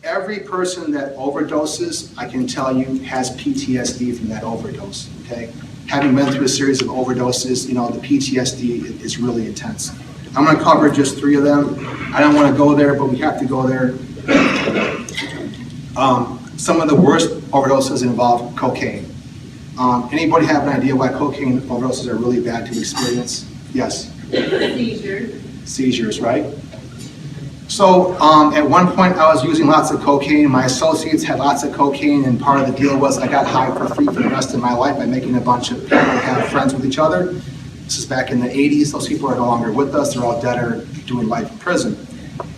Every person that overdoses, I can tell you, has PTSD from that overdose, okay? Having been through a series of overdoses, you know, the PTSD is really intense. I'm gonna cover just 3 of them. I don't wanna go there, but we have to go there. Some of the worst overdoses involve cocaine. Anybody have an idea why cocaine overdoses are really bad to experience? Yes? Seizures. Seizures, right? So at one point I was using lots of cocaine. My associates had lots of cocaine, and part of the deal was I got high for free for the rest of my life by making a bunch of people have friends with each other. This is back in the 80s. Those people are no longer with us. They're all dead or doing life in prison.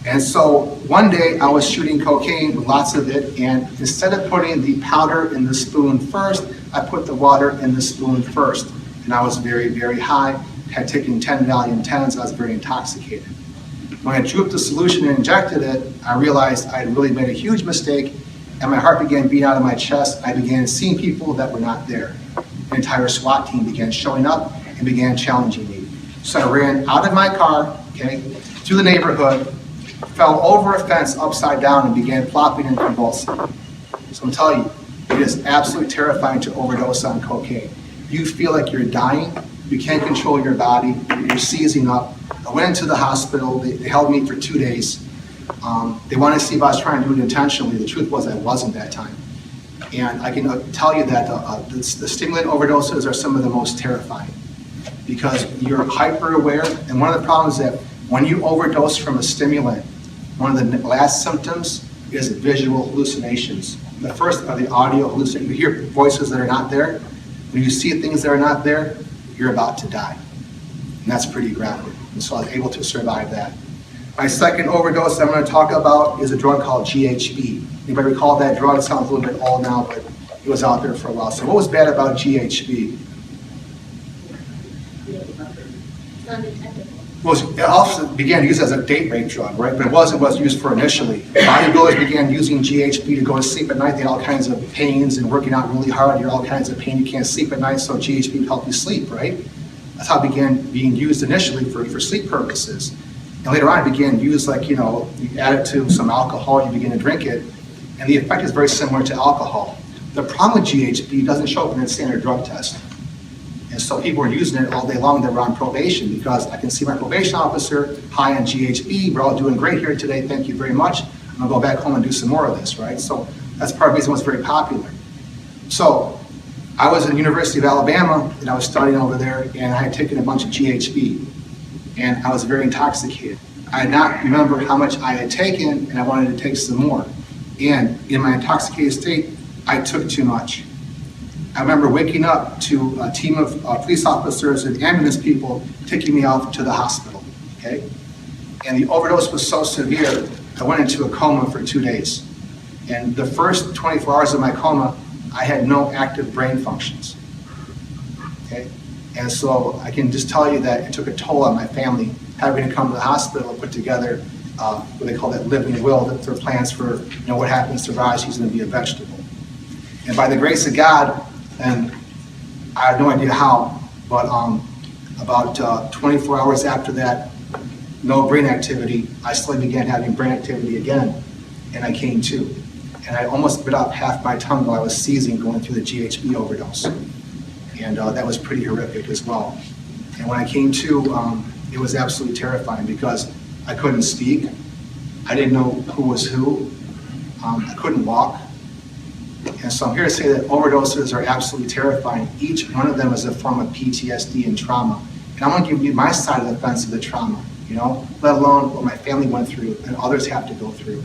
And so one day I was shooting cocaine, lots of it, and instead of putting the powder in the spoon first, I put the water in the spoon first. And I was very, very high, had taken 10 Valium 10s, I was very intoxicated. When I drew up the solution and injected it, I realized I had really made a huge mistake, and my heart began beating out of my chest. I began seeing people that were not there. An entire SWAT team began showing up and began challenging me. So I ran out of my car, okay, through the neighborhood, fell over a fence upside down and began flopping and convulsing. So I'm telling you, it is absolutely terrifying to overdose on cocaine. You feel like you're dying, you can't control your body, you're seizing up. I went into the hospital, they held me for 2 days. They wanted to see if I was trying to do it intentionally. The truth was I wasn't that time. And I can tell you that the stimulant overdoses are some of the most terrifying because you're hyper aware. And one of the problems is that when you overdose from a stimulant, one of the last symptoms is visual hallucinations. The first are the audio hallucinations. You hear voices that are not there. When you see things that are not there, you're about to die. And that's pretty graphic. And so I was able to survive that. My second overdose I'm going to talk about is a drug called GHB. Anybody recall that drug? It sounds a little bit old now, but it was out there for a while. So what was bad about GHB? Well, it also began used as a date rape drug, right? But it wasn't what it was used for initially. Bodybuilders began using GHB to go to sleep at night. They had all kinds of pains and working out really hard. You're all kinds of pain. You can't sleep at night, so GHB would help you sleep, right? That's how it began being used initially for sleep purposes. And later on, it began used like, you know, you add it to some alcohol, you begin to drink it, and the effect is very similar to alcohol. The problem with GHB doesn't show up in a standard drug test. And so people were using it all day long. They were on probation because I can see my probation officer high on GHB. We're all doing great here today. Thank you very much. I'm gonna go back home and do some more of this, right? So that's part of the reason it's very popular. So I was at the University of Alabama and I was studying over there and I had taken a bunch of GHB and I was very intoxicated. I did not remember how much I had taken and I wanted to take some more. And in my intoxicated state, I took too much. I remember waking up to a team of police officers and ambulance people taking me out to the hospital, okay? And the overdose was so severe, I went into a coma for 2 days. And the first 24 hours of my coma, I had no active brain functions, okay? And so I can just tell you that it took a toll on my family, having to come to the hospital and put together what they call that living will, that their plans for, you know, what happens to Raj, he's gonna be a vegetable. And by the grace of God, and I have no idea how, but about 24 hours after that, no brain activity, I slowly began having brain activity again, and I came to. And I almost bit off half my tongue while I was seizing going through the GHB overdose. And that was pretty horrific as well. And when I came to, it was absolutely terrifying because I couldn't speak. I didn't know who was who. I couldn't walk. And so I'm here to say that overdoses are absolutely terrifying. Each one of them is a form of PTSD and trauma. And I'm gonna give you my side of the fence of the trauma, you know, let alone what my family went through and others have to go through.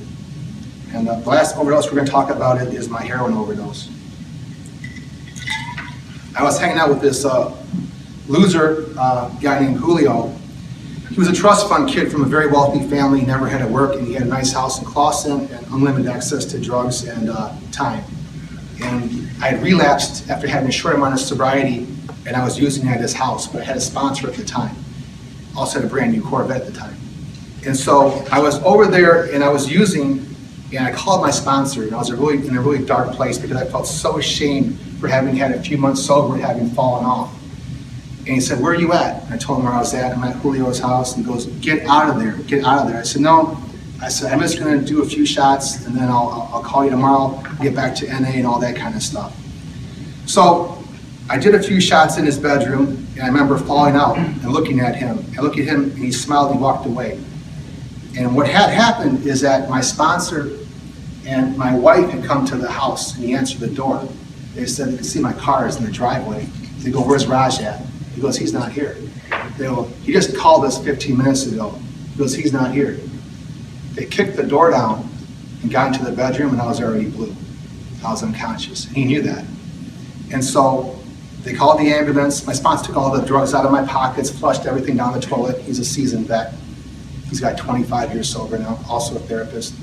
And the last overdose we're gonna talk about it is my heroin overdose. I was hanging out with this loser guy named Julio. He was a trust fund kid from a very wealthy family, he never had to work, and he had a nice house in Clawson and unlimited access to drugs and time. And I had relapsed after having a short amount of sobriety, and I was using it at his house, but I had a sponsor at the time. Also had a brand new Corvette at the time. And so I was over there and I was using, and I called my sponsor, and I was in a really dark place because I felt so ashamed for having had a few months sober and having fallen off. And he said, "Where are you at?" And I told him where I was at. I'm at Julio's house, and he goes, "Get out of there, get out of there." I said, "No, I said, I'm just gonna do a few shots and then I'll call you tomorrow, get back to NA and all that kind of stuff. So I did a few shots in his bedroom, and I remember falling out and looking at him. I looked at him and he smiled and he walked away. And what had happened is that my sponsor and my wife had come to the house and he answered the door. They said they could see my cars in the driveway. They go, where's Raj at? He goes, he's not here. They go, he just called us 15 minutes ago. He goes, he's not here. They kicked the door down and got into the bedroom and I was already blue. I was unconscious. He knew that. And so they called the ambulance. My sponsor took all the drugs out of my pockets, flushed everything down the toilet. He's a seasoned vet. He's got 25 years sober now, also a therapist.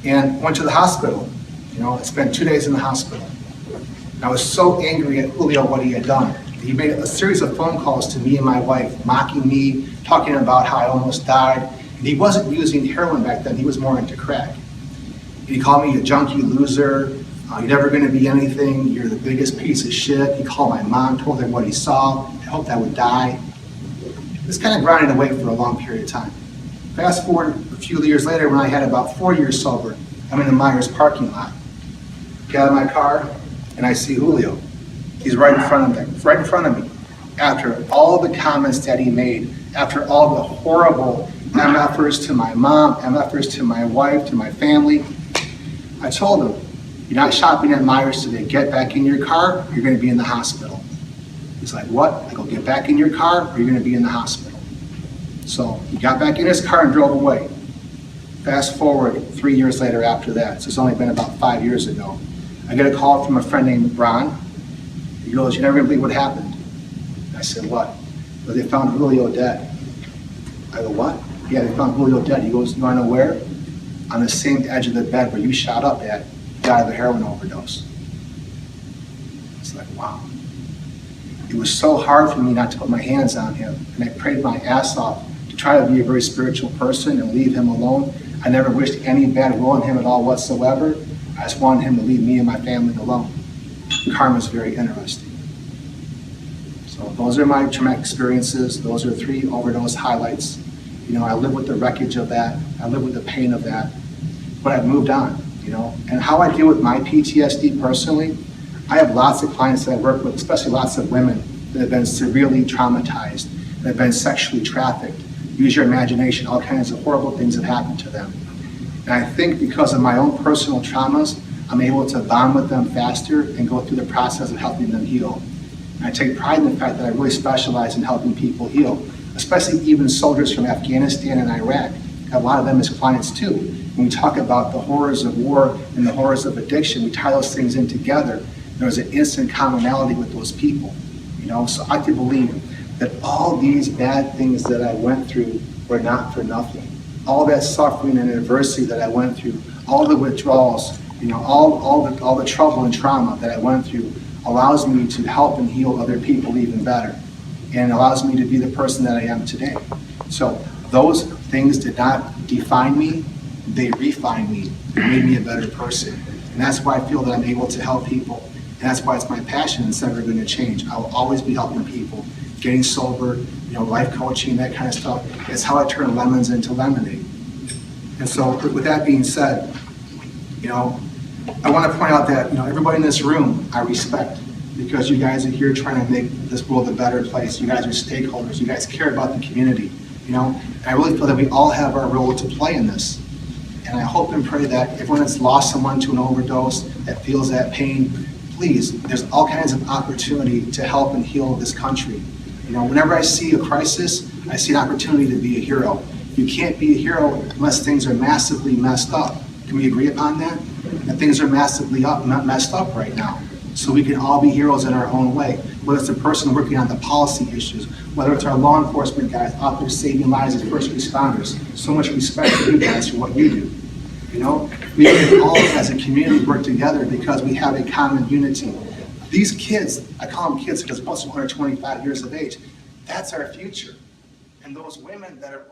And went to the hospital. You know, I spent 2 days in the hospital. And I was so angry at Julio, what he had done. He made a series of phone calls to me and my wife, mocking me, talking about how I almost died. And he wasn't using heroin back then, he was more into crack. And he called me a junkie loser, you're never gonna be anything, you're the biggest piece of shit. He called my mom, told her what he saw, I hoped I would die. This kind of grinding away for a long period of time. Fast forward a few years later, when I had about 4 years sober, I'm in the Myers parking lot. Get out of my car, and I see Julio. He's right in front of me. After all the comments that he made, after all the horrible MFers to my mom, MFers to my wife, to my family, I told him, you're not shopping at Myers today. Get back in your car, you're gonna be in the hospital. He's like, what? I go, get back in your car, or you're gonna be in the hospital. So he got back in his car and drove away. Fast forward 3 years later after that, so it's only been about 5 years ago, I get a call from a friend named Ron. He goes, you're never gonna believe what happened. I said, what? Well, they found Julio dead. I go, what? Yeah, they found Julio dead. He goes, you wanna know where? On the same edge of the bed where you shot up at, died of a heroin overdose. It's like, wow. It was so hard for me not to put my hands on him, and I prayed my ass off to try to be a very spiritual person and leave him alone. I never wished any bad will on him at all whatsoever. I just wanted him to leave me and my family alone. Karma is very interesting. So those are my traumatic experiences. Those are 3 overdose highlights. You know, I live with the wreckage of that. I live with the pain of that. But I've moved on, you know. And how I deal with my PTSD personally, I have lots of clients that I work with, especially lots of women that have been severely traumatized, that have been sexually trafficked. Use your imagination, all kinds of horrible things have happened to them. And I think because of my own personal traumas, I'm able to bond with them faster and go through the process of helping them heal. And I take pride in the fact that I really specialize in helping people heal, especially even soldiers from Afghanistan and Iraq. I have a lot of them as clients too. When we talk about the horrors of war and the horrors of addiction, we tie those things in together. There's an instant commonality with those people, you know? So I can believe that all these bad things that I went through were not for nothing. All that suffering and adversity that I went through, all the withdrawals, you know, all the trouble and trauma that I went through allows me to help and heal other people even better, and allows me to be the person that I am today. So those things did not define me, they refined me, they made me a better person. And that's why I feel that I'm able to help people. And that's why it's my passion, and it's never going to change. I will always be helping people, getting sober, you know, life coaching, that kind of stuff. It's how I turn lemons into lemonade. And so with that being said, you know, I want to point out that, you know, everybody in this room I respect, because you guys are here trying to make this world a better place. You guys are stakeholders. You guys care about the community, you know. And I really feel that we all have our role to play in this. And I hope and pray that everyone that's lost someone to an overdose, that feels that pain, please, there's all kinds of opportunity to help and heal this country. You know, whenever I see a crisis, I see an opportunity to be a hero. You can't be a hero unless things are massively messed up. Can we agree upon that? And things are massively messed up right now. So we can all be heroes in our own way. Whether it's the person working on the policy issues, whether it's our law enforcement guys out there saving lives as first responders. So much respect to you guys for what you do. You know, we can all as a community work together because we have a common unity. These kids, I call them kids because most of them are 25 years of age, that's our future. And those women that are